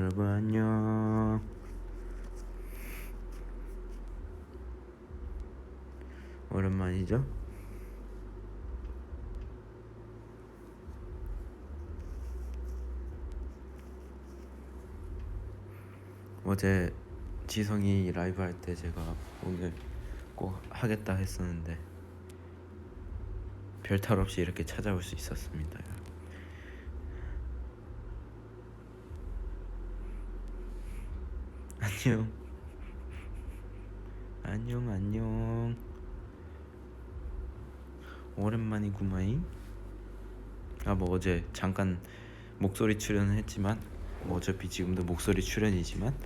여러분 안녕. 오랜만이죠? 어제 지성이 라이브 할 때 제가 오늘 꼭 하겠다 했었는데 별탈 없이 이렇게 찾아올 수 있었습니다. 안녕. 안녕. 오랜만이구마잉. 뭐 어제 잠깐 목소리 출연은 했지만 뭐 어차피 지금도 목소리 출연이지만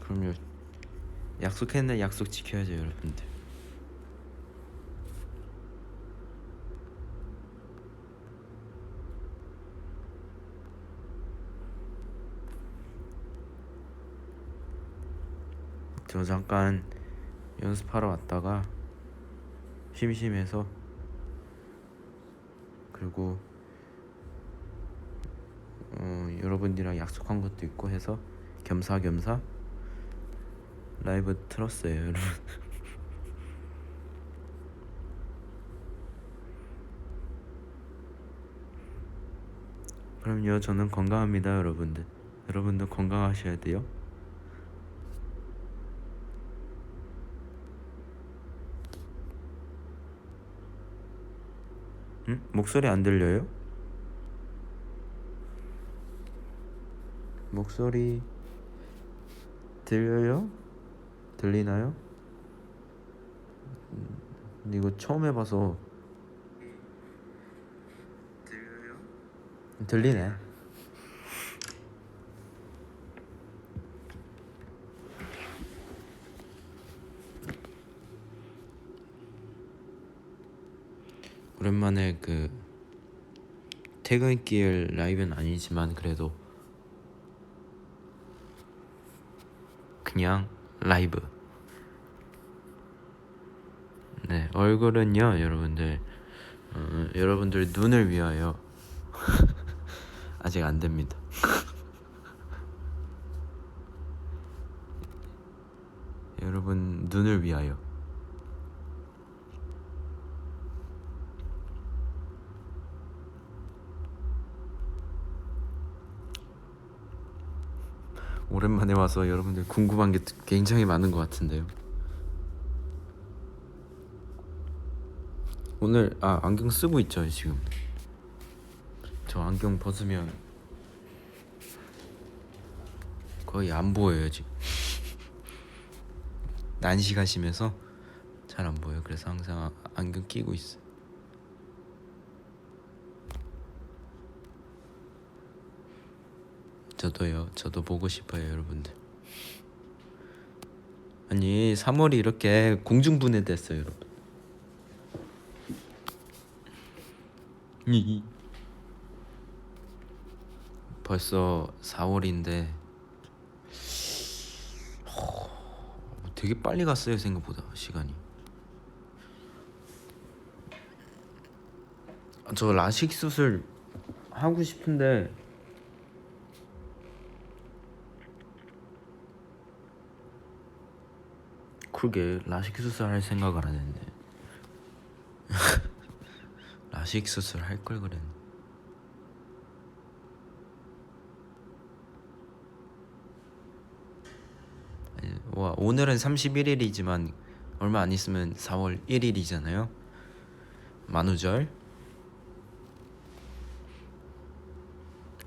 그럼요. 약속했네. 약속 지켜야죠 여러분들. 저 잠깐 연습하러 왔다가 심심해서 그리고 여러분들이랑 약속한 것도 있고 해서 겸사겸사 라이브 틀었어요 여러분. 그럼요. 저는 건강합니다 여러분들. 여러분도 건강하셔야 돼요. 응? 목소리 안 들려요? 목소리 들려요? 들리나요? 이거 처음 해봐서 들려요? 들리네. 오랜만에 그 퇴근길 라이브는 아니지만 그래도 그냥 라이브. 네, 얼굴은요 여러분들 여러분들 눈을 위하여 아직 안 됩니다. 여러분 눈을 위하여. 오랜만에 와서 여러분들 궁금한 게 굉장히 많은 것 같은데요. 오늘 안경 쓰고 있죠 지금. 저 안경 벗으면 거의 안 보여요 지금. 난시가 심해서 잘 안 보여요. 그래서 항상 안경 끼고 있어요. 저도요. 저도 보고 싶어요 여러분들. 아니 3월이 이렇게 공중분해됐어요 여러분. 벌써 4월인데 되게 빨리 갔어요 생각보다 시간이. 저 라식 수술 하고 싶은데 그러게 라식 수술 할 생각을 안 했네. 라식 수술 할 걸 그랬네. 와, 오늘은 31일이지만 얼마 안 있으면 4월 1일이잖아요. 만우절.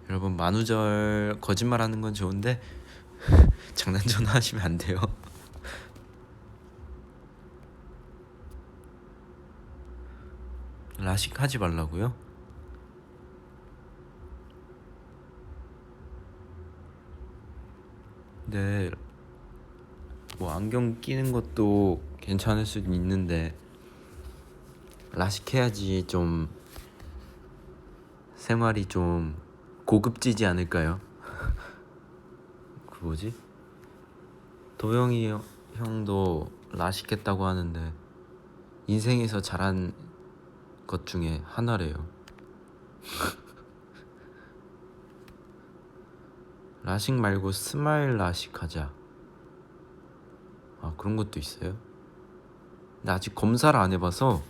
여러분 만우절 거짓말하는 건 좋은데 장난 전화하시면 안 돼요. 라식 하지 말라고요? 네. 뭐 안경 끼는 것도 괜찮을 수도 있는데 라식 해야지 좀 생활이 좀 고급지지 않을까요? 그 뭐지? 도영이 형도 라식 했다고 하는데 인생에서 잘한 것 중에 하나래요. 라식 말고 스마일 라식 하자. 아, 그런 것도 있어요? 근데 아직 검사를 안 해봐서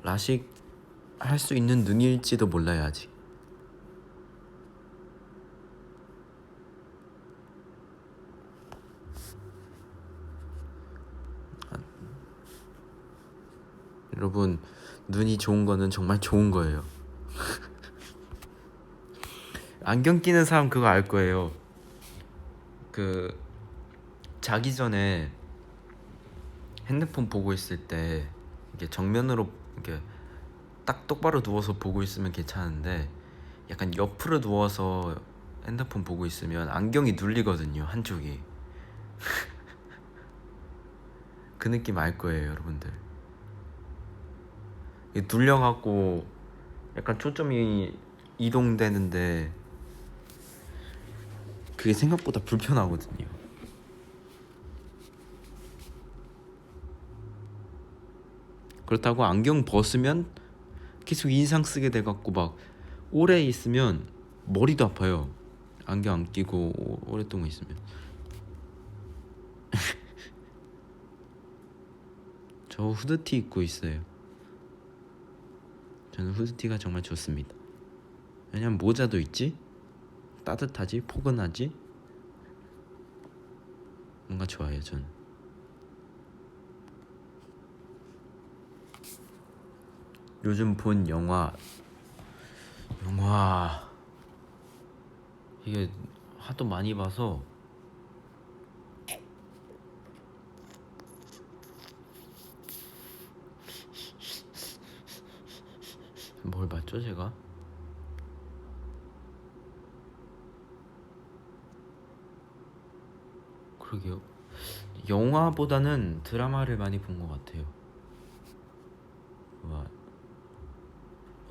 라식 할 수 있는 눈일지도 몰라요 아직. 여러분, 눈이 좋은 거는 정말 좋은 거예요. 안경 끼는 사람 그거 알 거예요. 그 자기 전에 핸드폰 보고 있을 때 이게 정면으로 이렇게 딱 똑바로 누워서 보고 있으면 괜찮은데 약간 옆으로 누워서 핸드폰 보고 있으면 안경이 눌리거든요, 한쪽이. 그 느낌 알 거예요, 여러분들. 이게 눌려갖고 약간 초점이 이동되는데 그게 생각보다 불편하거든요. 그렇다고 안경 벗으면 계속 인상 쓰게 돼갖고 막 오래 있으면 머리도 아파요. 안경 안 끼고 오랫동안 있으면. 저 후드티 입고 있어요. 저는 후드티가 정말 좋습니다. 왜냐면 모자도 있지, 따뜻하지, 포근하지, 뭔가 좋아요. 저는 요즘 본 영화 이게 하도 많이 봐서 뭘 봤죠 제가? 그러게요. 영화보다는 드라마를 많이 본 것 같아요.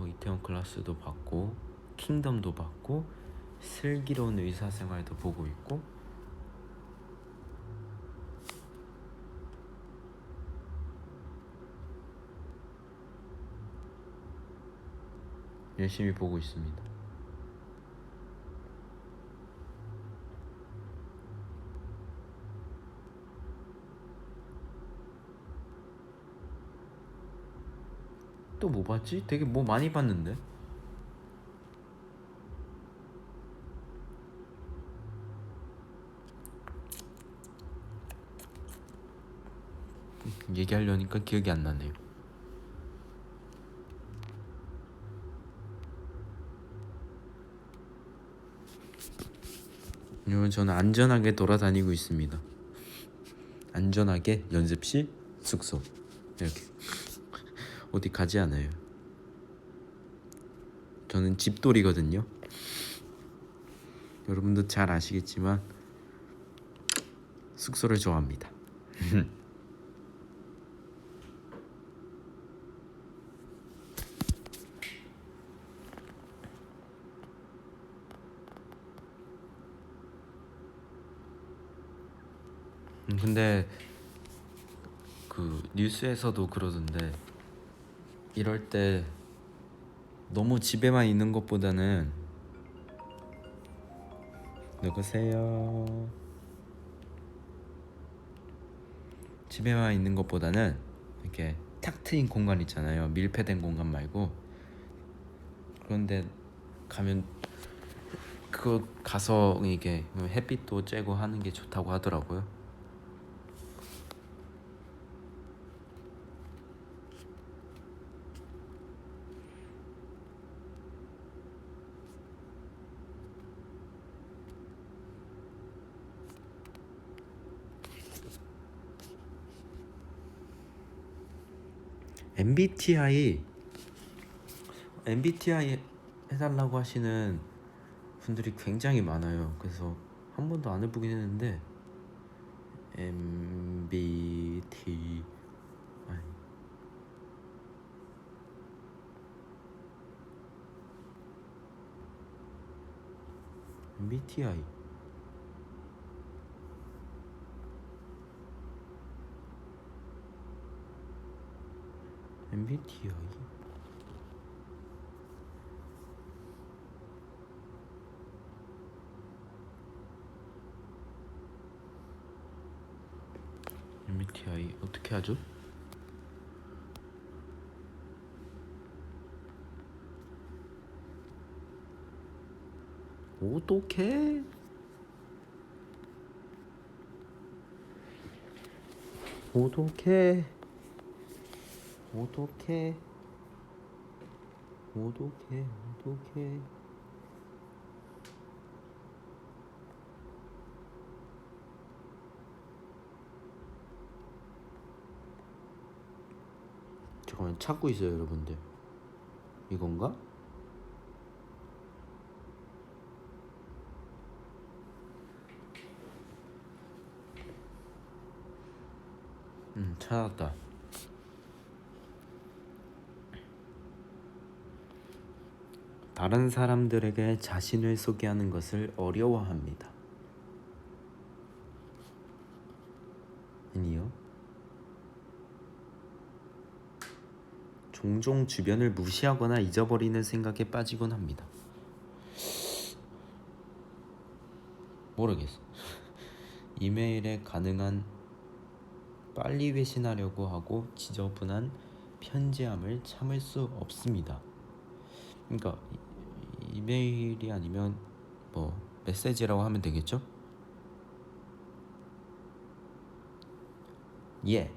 이태원 클라스도 봤고 킹덤도 봤고 슬기로운 의사생활도 보고 있고 열심히 보고 있습니다. 또 뭐 봤지? 되게 뭐 많이 봤는데. 얘기하려니까 기억이 안 나네요. 여러분, 저는 안전하게 돌아다니고 있습니다. 안전하게 연습실, 숙소 이렇게 어디 가지 않아요. 저는 집돌이거든요. 여러분도 잘 아시겠지만 숙소를 좋아합니다. 근데 그 뉴스에서도 그러던데 이럴 때 너무 집에만 있는 것보다는 누구세요? 집에만 있는 것보다는 이렇게 탁 트인 공간 있잖아요. 밀폐된 공간 말고 그런데 가면 그거 가서 이게 햇빛도 쬐고 하는 게 좋다고 하더라고요. MBTI 해달라고 하시는 분들이 굉장히 많아요. 그래서 한 번도 안 해보긴 했는데 MBTI MBTI 어떻게 하죠? 어떡해? 어떡해? 어떡해? 어떡해? 어떡해? 잠깐만 찾고 있어요, 여러분들. 이건가? 찾았다. 다른 사람들에게 자신을 소개하는 것을 어려워합니다. 아니요. 종종 주변을 무시하거나 잊어버리는 생각에 빠지곤 합니다. 모르겠어. 이메일에 가능한 빨리 회신하려고 하고 지저분한 편지함을 참을 수 없습니다. 그러니까 이메일이 아니면 뭐 메시지라고 하면 되겠죠? 예.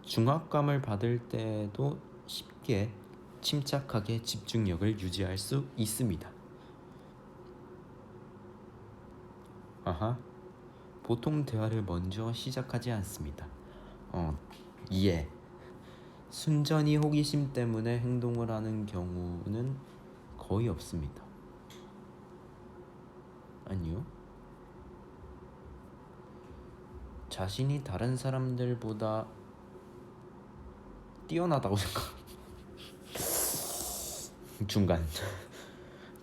중압감을 받을 때도 쉽게 침착하게 집중력을 유지할 수 있습니다. 아하. 보통 대화를 먼저 시작하지 않습니다. 예. 순전히 호기심 때문에 행동을 하는 경우는 거의 없습니다. 아니요. 자신이 다른 사람들보다 뛰어나다고 생각. 중간.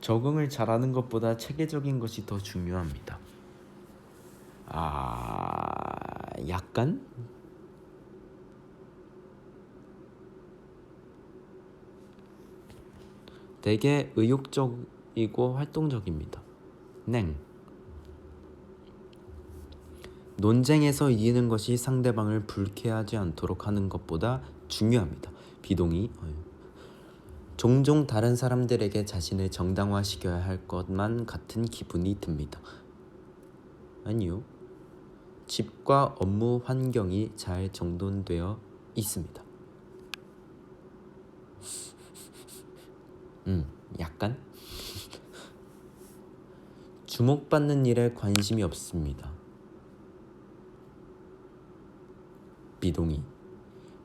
적응을 잘하는 것보다 체계적인 것이 더 중요합니다. 약간? 되게 의욕적이고 활동적입니다. 냉. 논쟁에서 이기는 것이 상대방을 불쾌하지 않도록 하는 것보다 중요합니다. 비동의. 종종 다른 사람들에게 자신을 정당화시켜야 할 것만 같은 기분이 듭니다. 아니요. 집과 업무 환경이 잘 정돈되어 있습니다. 약간? 주목받는 일에 관심이 없습니다. 비동의.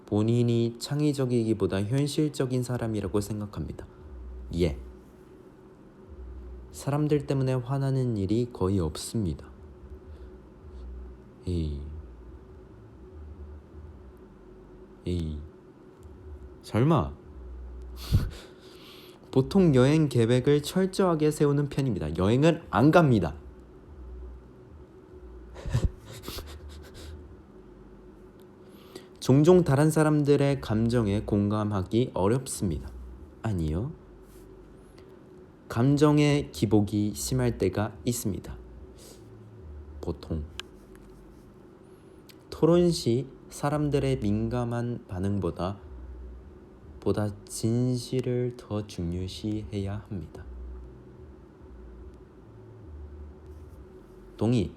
본인이 창의적이기보다 현실적인 사람이라고 생각합니다. 예. 사람들 때문에 화나는 일이 거의 없습니다. 에이. 설마. 보통 여행 계획을 철저하게 세우는 편입니다. 여행을 안 갑니다. 종종 다른 사람들의 감정에 공감하기 어렵습니다. 아니요. 감정의 기복이 심할 때가 있습니다. 보통. 토론 시 사람들의 민감한 반응보다 진실을 더 중요시해야 합니다. 동의.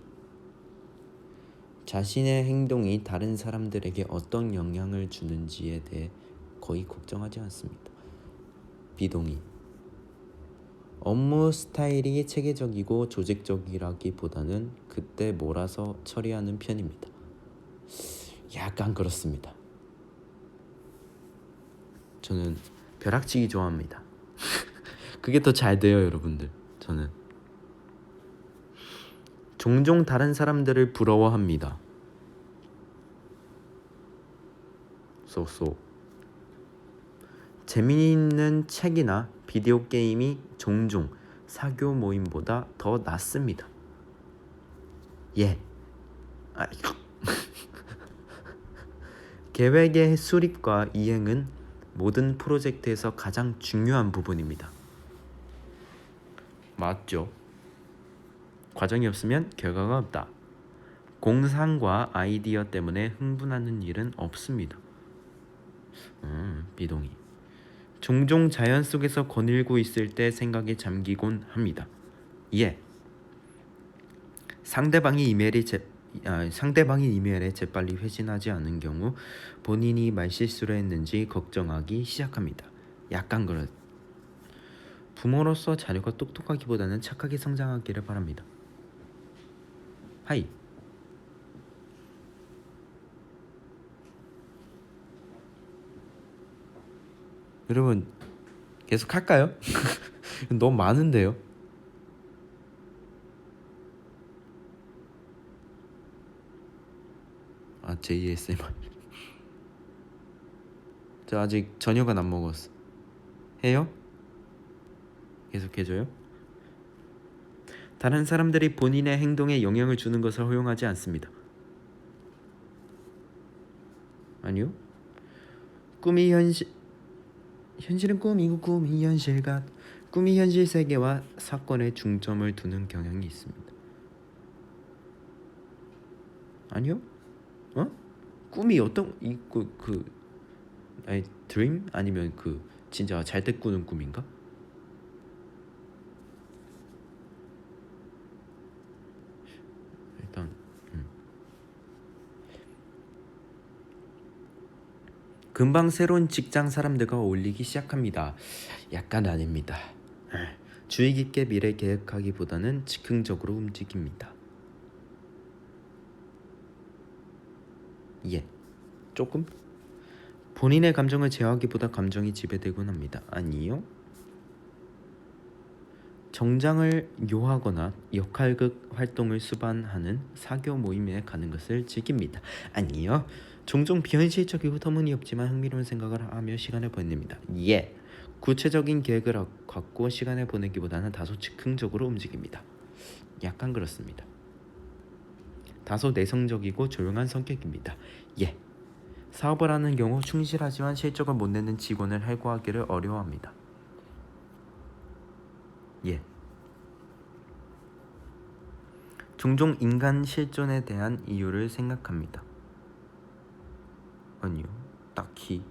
자신의 행동이 다른 사람들에게 어떤 영향을 주는지에 대해 거의 걱정하지 않습니다. 비동의. 업무 스타일이 체계적이고 조직적이라기보다는 그때 몰아서 처리하는 편입니다. 약간 그렇습니다. 저는 벼락치기 좋아합니다. 그게 더 잘 돼요, 여러분들. 저는 종종 다른 사람들을 부러워합니다. 쏘. 재미있는 책이나 비디오 게임이 종종 사교 모임보다 더 낫습니다. 예. 계획의 수립과 이행은 모든 프로젝트에서 가장 중요한 부분입니다. 맞죠? 과정이 없으면 결과가 없다. 공상과 아이디어 때문에 흥분하는 일은 없습니다. 비동의. 종종 자연 속에서 거닐고 있을 때 생각에 잠기곤 합니다. 예. 상대방이 이메일에 재빨리 회신하지 않은 경우 본인이 말실수를 했는지 걱정하기 시작합니다. 약간 그런. 부모로서 자녀가 똑똑하기보다는 착하게 성장하기를 바랍니다. 하이. 여러분 계속 할까요? 너무 많은데요. JSMR. 저 아직 저녁은 안 먹었어. 해요? 계속 해줘요? 다른 사람들이 본인의 행동에 영향을 주는 것을 허용하지 않습니다. 아니요. 꿈이 현실은 꿈이고 꿈이 현실과 꿈이 현실 세계와 사건에 중점을 두는 경향이 있습니다. 아니요? 꿈이 어떤 아니 드림 아니면 진짜 잘 때 꾸는 꿈인가? 일단 금방 새로운 직장 사람들과 어울리기 시작합니다. 약간 아닙니다. 주의 깊게 미래 계획하기보다는 즉흥적으로 움직입니다. 예. 조금? 본인의 감정을 제어하기보다 감정이 지배되곤 합니다. 아니요. 정장을 요하거나 역할극 활동을 수반하는 사교 모임에 가는 것을 즐깁니다. 아니요. 종종 비현실적이고 터무니없지만 흥미로운 생각을 하며 시간을 보냅니다. 예. 구체적인 계획을 갖고 시간을 보내기보다는 다소 즉흥적으로 움직입니다. 약간 그렇습니다. 다소 내성적이고 조용한 성격입니다. 예. 사업을 하는 경우 충실하지만 실적을 못 내는 직원을 해고하기를 어려워합니다. 예. 종종 인간 실존에 대한 이유를 생각합니다. 아니요. 딱히.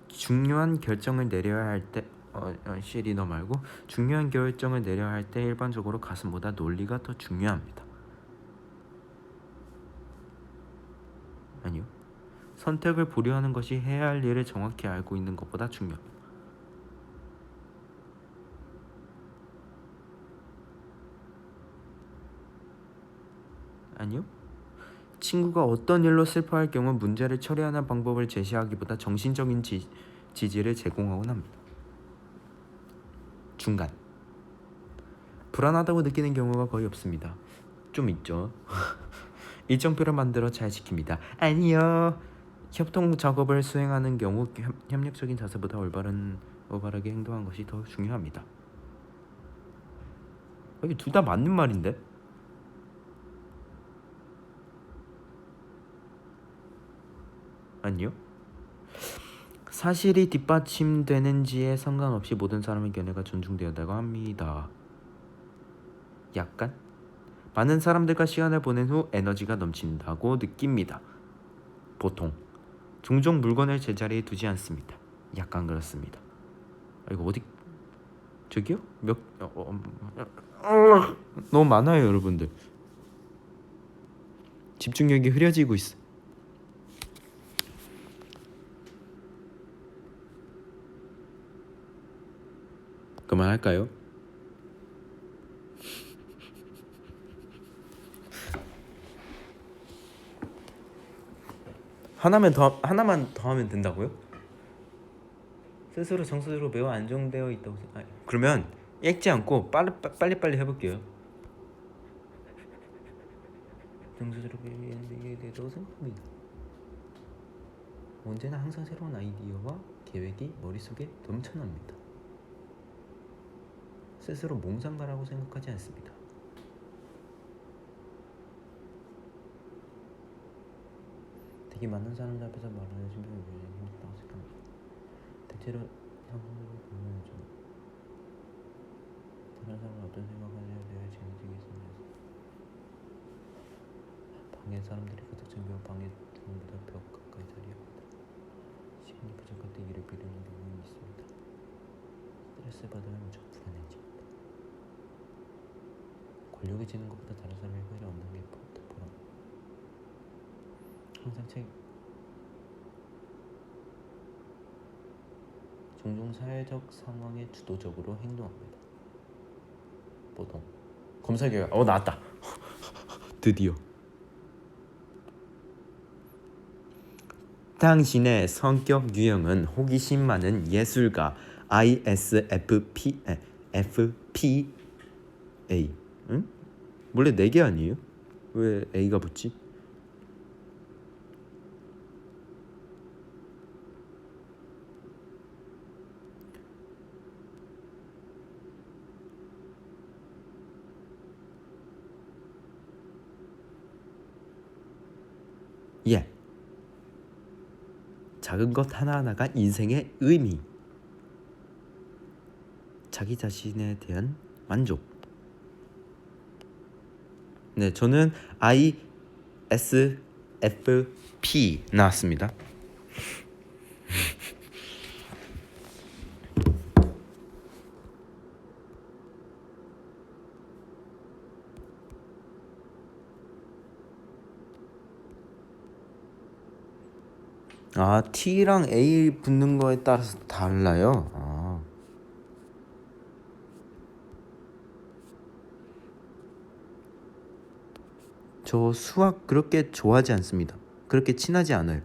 중요한 결정을 내려야 할 때 시리 너 말고 중요한 결정을 내려야 할 때 일반적으로 가슴보다 논리가 더 중요합니다. 아니요. 선택을 보류하는 것이 해야 할 일을 정확히 알고 있는 것보다 중요합니다. 아니요. 친구가 어떤 일로 슬퍼할 경우 문제를 처리하는 방법을 제시하기보다 정신적인 지지를 제공하곤 합니다. 중간. 불안하다고 느끼는 경우가 거의 없습니다. 좀 있죠. 일정표를 만들어 잘 지킵니다. 아니요. 협동 작업을 수행하는 경우 협력적인 자세보다 올바르게 행동하는 것이 더 중요합니다. 이게 둘 다 맞는 말인데? 아니요. 사실이 뒷받침되는지에 상관없이 모든 사람의 견해가 존중되었다고 합니다. 약간? 많은 사람들과 시간을 보낸 후 에너지가 넘친다고 느낍니다. 보통. 종종 물건을 제자리에 두지 않습니다. 약간 그렇습니다. 이거 어디 저기요? 너무 많아요 여러분들. 집중력이 흐려지고 있어. 그만할까요? 하나만 더 하면 된다고요? 스스로 정서적으로 매우 안정되어 있다고 그러면 읽지 않고 빨리 해볼게요. 정서적으로 되었다고 생각합니다. 언제나 항상 새로운 아이디어와 계획이 머릿속에 넘쳐납니다. 스스로 몽상가라고 생각하지 않습니다. 되게 많은 사람들 앞에서 말하는 신경을 힘들다고 생각합니다. 대체로 상상력을 보면 다른 사람은 어떤 생각을 하냐에 대해 재미지게 있습니다. 방에 사람들이 가득 잠겨 방에 누군보다 벽 가까이 자리합니다. 시간이 부족할 때 이를 비르는 경우는 있습니다. 스트레스 받으면 무척 불안해집니다. 권력이 지는 것보다 다른 사람의 후회를 얻는 게 더 보람. 종종 사회적 상황에 주도적으로 행동합니다. 보통 검사 결과 나왔다. 드디어. 당신의 성격 유형은 호기심 많은 예술가 ISFP FPA. 응? 원래 4개 아니에요? 왜 A가 붙지? 예. 작은 것 하나하나가 인생의 의미. 자기 자신에 대한 만족. 네, 저는 ISFP 나왔습니다. T랑 A 붙는 거에 따라서 달라요. 저 수학 그렇게 좋아하지 않습니다. 그렇게 친하지 않아요.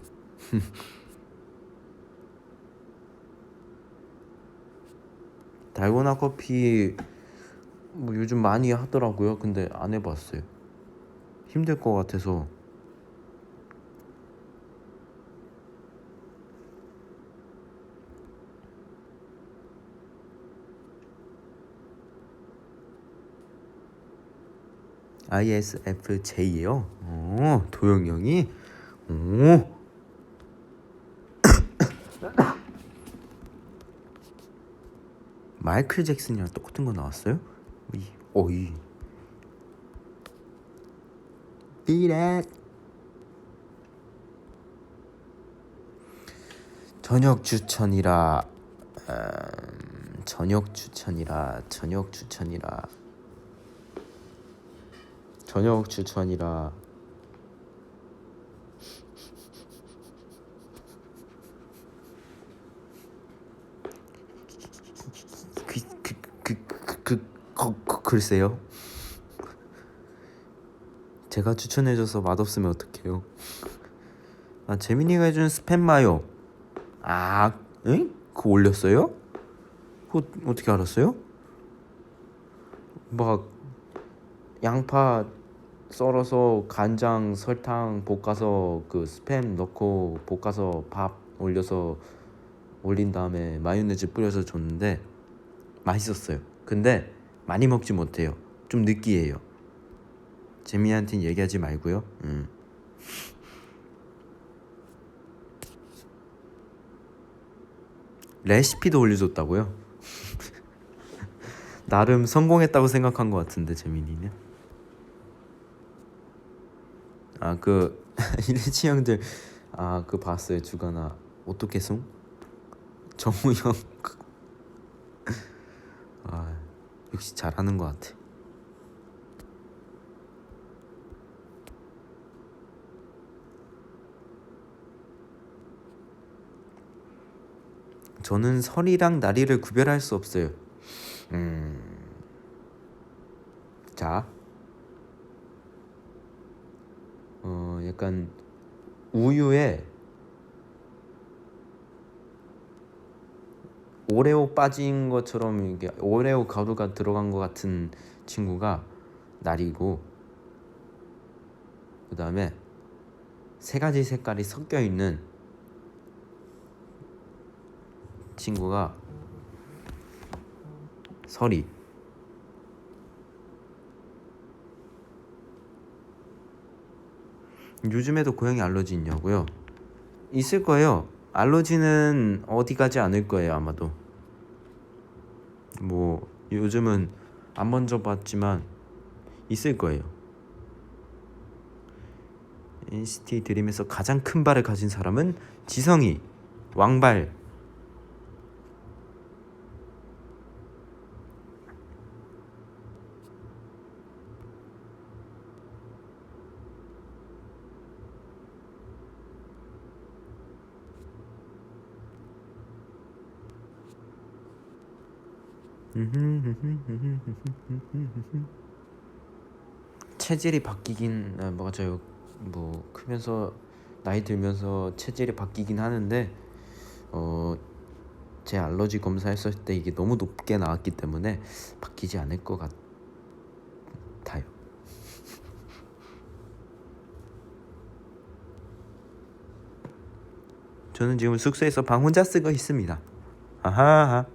달고나 커피 뭐 요즘 많이 하더라고요. 근데 안 해봤어요. 힘들 것 같아서. ISFJ요? 도영 형이? 마이클 잭슨이랑 똑같은 거 나왔어요? 오이. 비렛. 저녁 추천이라. 글쎄요. 제가 추천해줘서 맛없으면 어떡해요. 재민이가 해준 스팸 마요. 응? 그거 올렸어요? 그거 어떻게 알았어요? 막 양파 썰어서 간장 설탕 볶아서 그 스팸 넣고 볶아서 밥 올려서 올린 다음에 마요네즈 뿌려서 줬는데 맛있었어요. 근데 많이 먹지 못해요. 좀 느끼해요. 재민이한테는 얘기하지 말고요. 레시피도 올려줬다고요? 나름 성공했다고 생각한 것 같은데 재민이는. 일치 형들 그 봤어요. 주간아 어떻게 송? 정우형. 역시 잘하는 것 같아. 저는 설이랑 나리를 구별할 수 없어요. 자, 약간 우유에 오레오 빠진 것처럼 이게 오레오 가루가 들어간 것 같은 친구가 날이고, 그 다음에 3가지 색깔이 섞여 있는 친구가 설이. 요즘에도 고양이 알러지 있냐고요? 있을 거예요. 알러지는 어디 가지 않을 거예요. 아마도 뭐 요즘은 안 만져봤지만 있을 거예요. NCT 드림에서 가장 큰 발을 가진 사람은 지성이 왕발. 체질이 바뀌긴 맞아요. 뭐 크면서 나이 들면서 체질이 바뀌긴 하는데 제 알러지 검사했을 때 이게 너무 높게 나왔기 때문에 바뀌지 않을 것 같아요. 저는 지금 숙소에서 방 혼자 쓰고 있습니다. 아하하.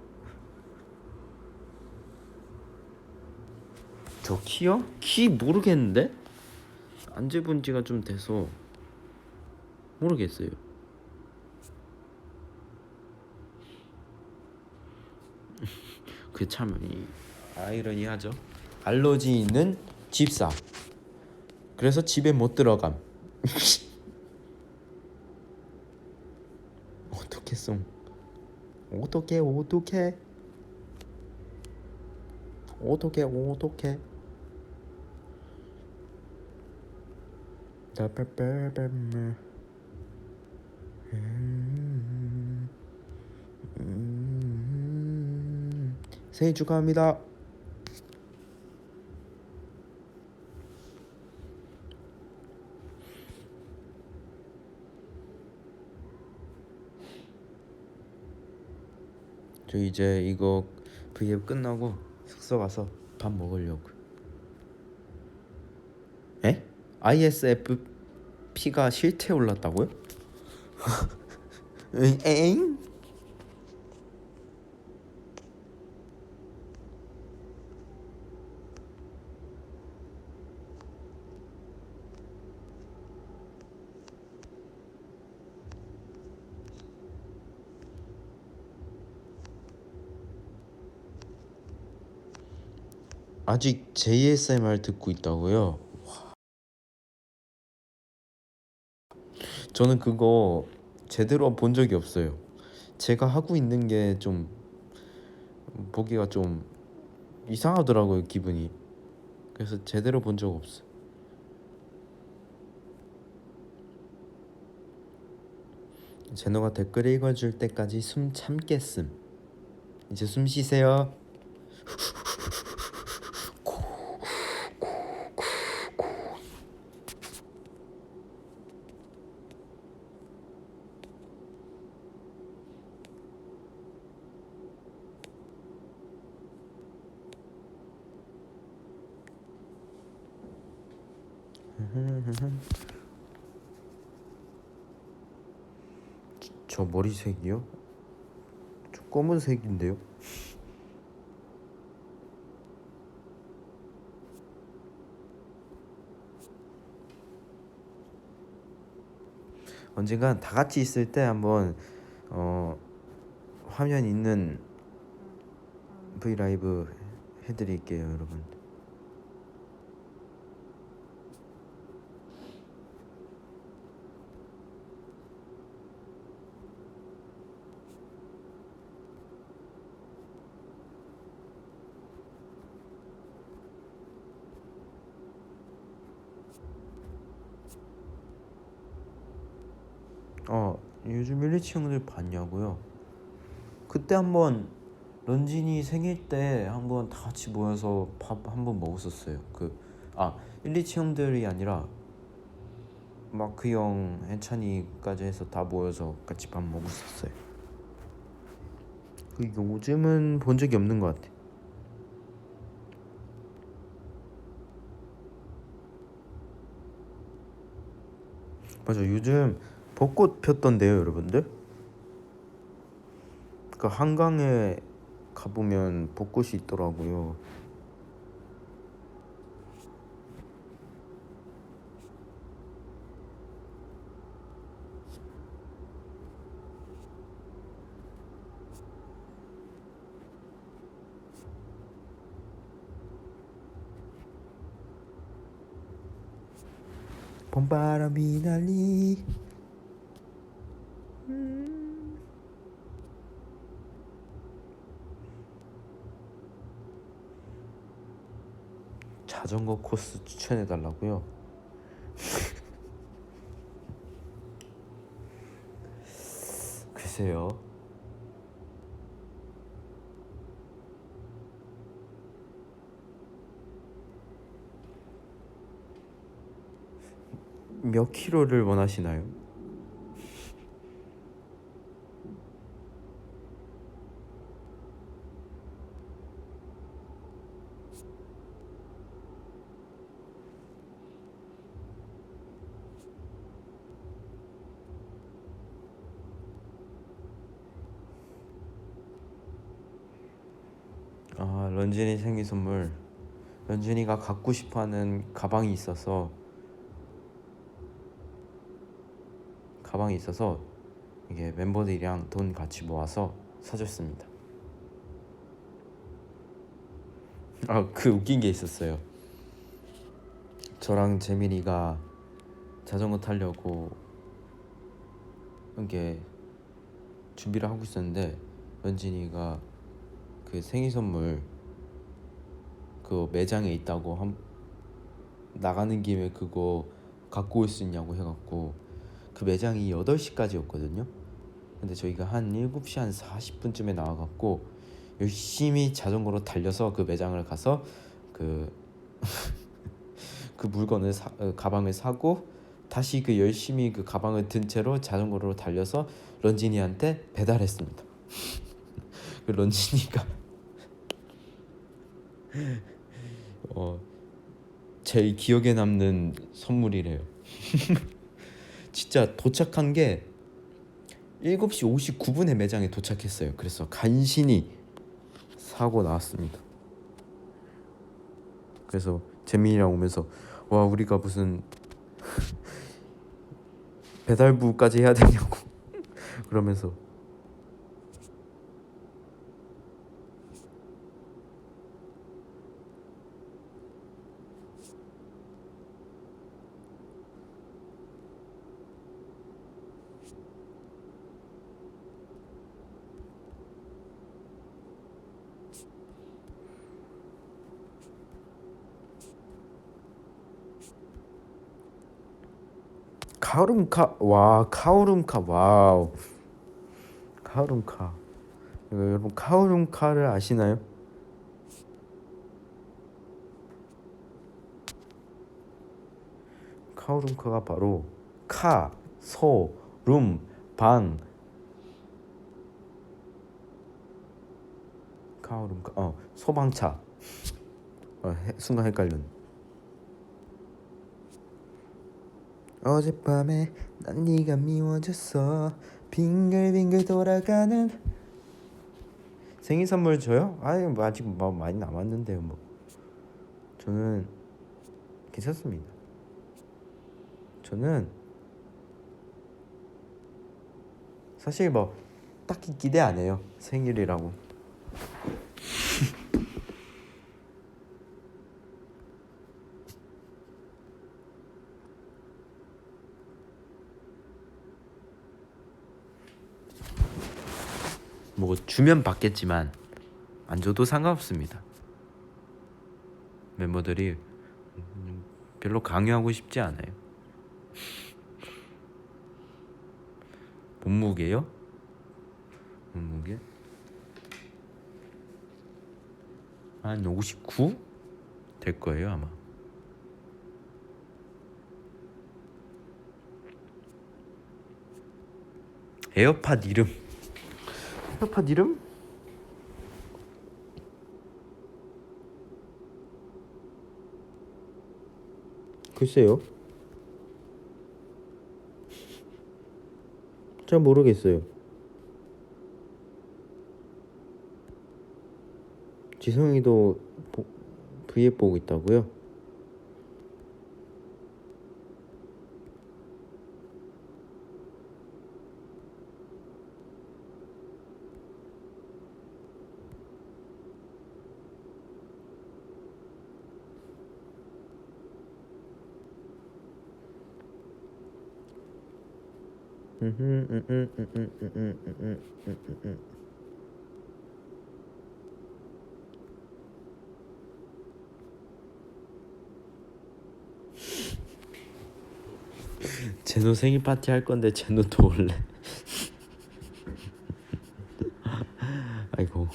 저 키요? 키 모르겠는데? 안 재본 지가 좀 돼서 모르겠어요. 그게 참 아이러니하죠. 알러지 있는 집사. 그래서 집에 못 들어감. 어떻게 송? 어떻게 생일 축하합니다. 저 이제 이거 V앱 끝나고 숙소 가서 밥 먹으려고. 에? ISFP가 실태 올랐다고요? 엥? 아직 JSMR 듣고 있다고요? 저는 그거 제대로 본 적이 없어요. 제가 하고 있는 게 좀 보기가 좀 이상하더라고요, 기분이. 그래서 제대로 본 적 없어. 제노가 댓글 읽어줄 때까지 숨 참겠음. 이제 숨 쉬세요. 저 머리색이요? 저 검은색인데요? 언젠간 다 같이 있을 때 한번 화면 있는 브이라이브 해드릴게요, 여러분. 요즘 일리치 형들 봤냐고요? 그때 한번 런쥔이 생일 때 한번 다 같이 모여서 밥 한번 먹었었어요. 일리치 형들이 아니라 마크 형, 해찬이까지 해서 다 모여서 같이 밥 먹었었어요. 요즘은 본 적이 없는 것 같아. 맞아, 요즘 벚꽃 폈던데요, 여러분들? 그 한강에 가보면 벚꽃이 있더라고요. 봄바람이 날리 자전거 코스 추천해 달라고요? 글쎄요. 몇 킬로를 원하시나요? 아, 런쥔이 생일 선물. 런쥔이가 갖고 싶어하는 가방이 있어서 이게 멤버들이랑 돈 같이 모아서 사줬습니다. 아, 그 웃긴 게 있었어요. 저랑 재민이가 자전거 타려고 이게 준비를 하고 있었는데 런쥔이가 그 생일 선물 그 매장에 있다고 나가는 김에 그거 갖고 올 수 있냐고 해갖고 그 매장이 8시까지였거든요. 근데 저희가 한 7시 한 40분쯤에 나와갖고 열심히 자전거로 달려서 그 매장을 가서 그 물건을 가방을 사고 다시 그 열심히 그 가방을 든 채로 자전거로 달려서 런쥔이한테 배달했습니다. 그 런쥔이가 제일 기억에 남는 선물이래요. 진짜 도착한 게 7시 59분에 매장에 도착했어요. 그래서 간신히 사고 나왔습니다. 그래서 재민이랑 오면서 와, 우리가 무슨 배달부까지 해야 되냐고 그러면서 카오룸카 와우. 카오룸카 여러분, 카오룸카를 아시나요? 카오룸카가 바로 카, 소, 룸, 방. 카오룸카 소방차. 순간 헷갈렸네. 어젯밤에 난 네가 미워졌어. 빙글빙글 돌아가는. 생일 선물 줘요? 뭐 아직 뭐 많이 남았는데요. 뭐 저는 괜찮습니다. 저는 사실 뭐 딱히 기대 안 해요. 생일이라고. 뭐 주면 받겠지만 안 줘도 상관없습니다. 멤버들이 별로 강요하고 싶지 않아요. 몸무게요? 몸무게? 한 59? 될 거예요 아마. 에어팟 이름? 글쎄요. 잘 모르겠어요. 지성이도 V앱 보고 있다고요? 제노 생일 파티 할 건데 제노도 올래. 아이고.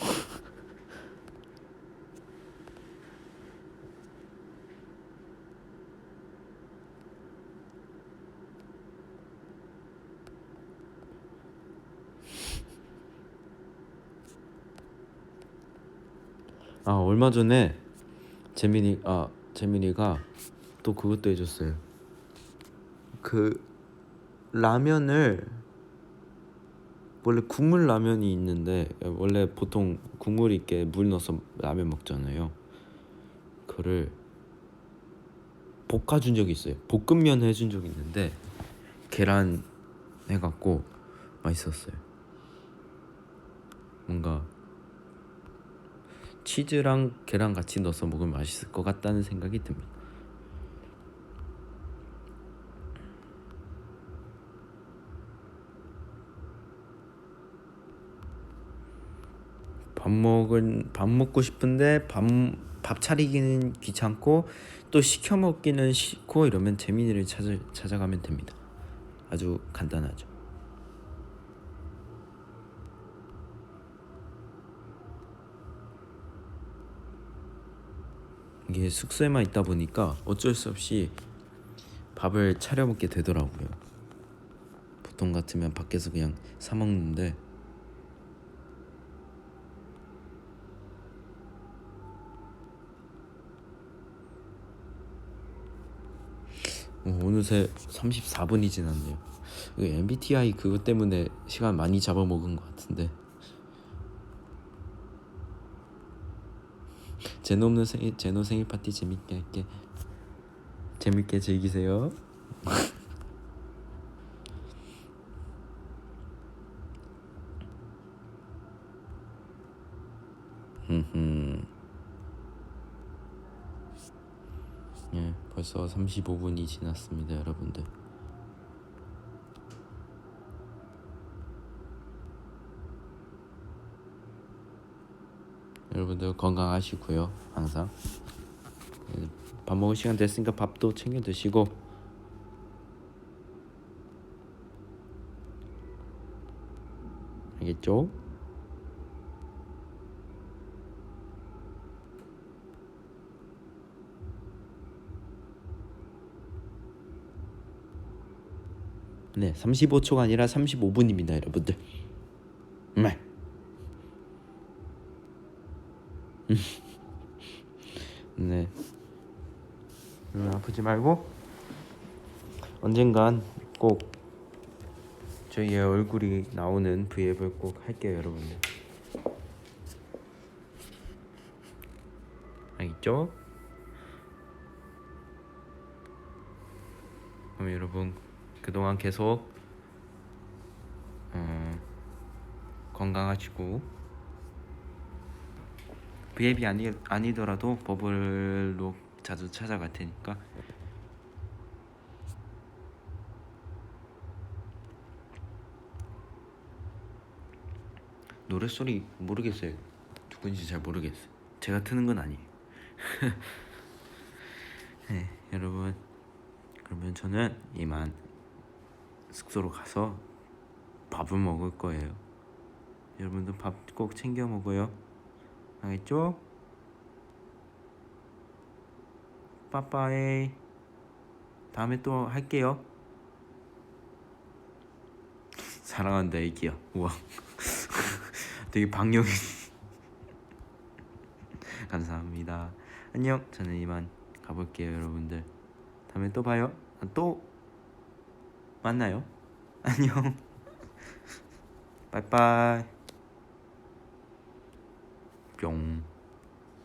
얼마 전에 재민이가 또 그것도 해줬어요. 그 라면을 원래 국물 라면이 있는데 원래 보통 국물 있게 물 넣어서 라면 먹잖아요. 그거를 볶아준 적이 있어요. 볶음면 해준 적이 있는데 계란 해갖고 맛있었어요. 뭔가 치즈랑 계란 같이 넣어서 먹으면 맛있을 것 같다는 생각이 듭니다. 밥 먹고 싶은데 밥 차리기는 귀찮고 또 시켜 먹기는 싫고 이러면 재민이를 찾아가면 됩니다. 아주 간단하죠. 이게 숙소에만 있다 보니까 어쩔 수 없이 밥을 차려 먹게 되더라고요. 보통 같으면 밖에서 그냥 사 먹는데 어느새 34분이 지났네요. MBTI 그것 때문에 시간 많이 잡아먹은 것 같은데. 제노 생일 파티 재밌게 즐기세요. 예, 벌써 35분이 지났습니다, 여러분들. 여러분들 건강하시고요. 항상 밥 먹을 시간 됐으니까 밥도 챙겨 드시고 알겠죠? 네, 35초가 아니라 35분입니다, 여러분들. 네. 아프지 말고 언젠간 꼭 저희의 얼굴이 나오는 브이앱을 꼭 할게요, 여러분들. 알겠죠? 그럼 여러분 그동안 계속 건강하시고 브이앱이 아니더라도 버블로 자주 찾아갈 테니까 노랫소리 모르겠어요. 누군지 잘 모르겠어요. 제가 트는 건 아니에요. 네, 여러분 그러면 저는 이만 숙소로 가서 밥을 먹을 거예요. 여러분도 밥 꼭 챙겨 먹어요. 알겠죠? 빠빠이. 다음에 또 할게요. 사랑한다 애기야. 우와. 되게 방역이. 감사합니다. 안녕. 저는 이만 가볼게요, 여러분들. 다음에 또 봐요. 또 만나요. 안녕. 빠이빠이. 뿅.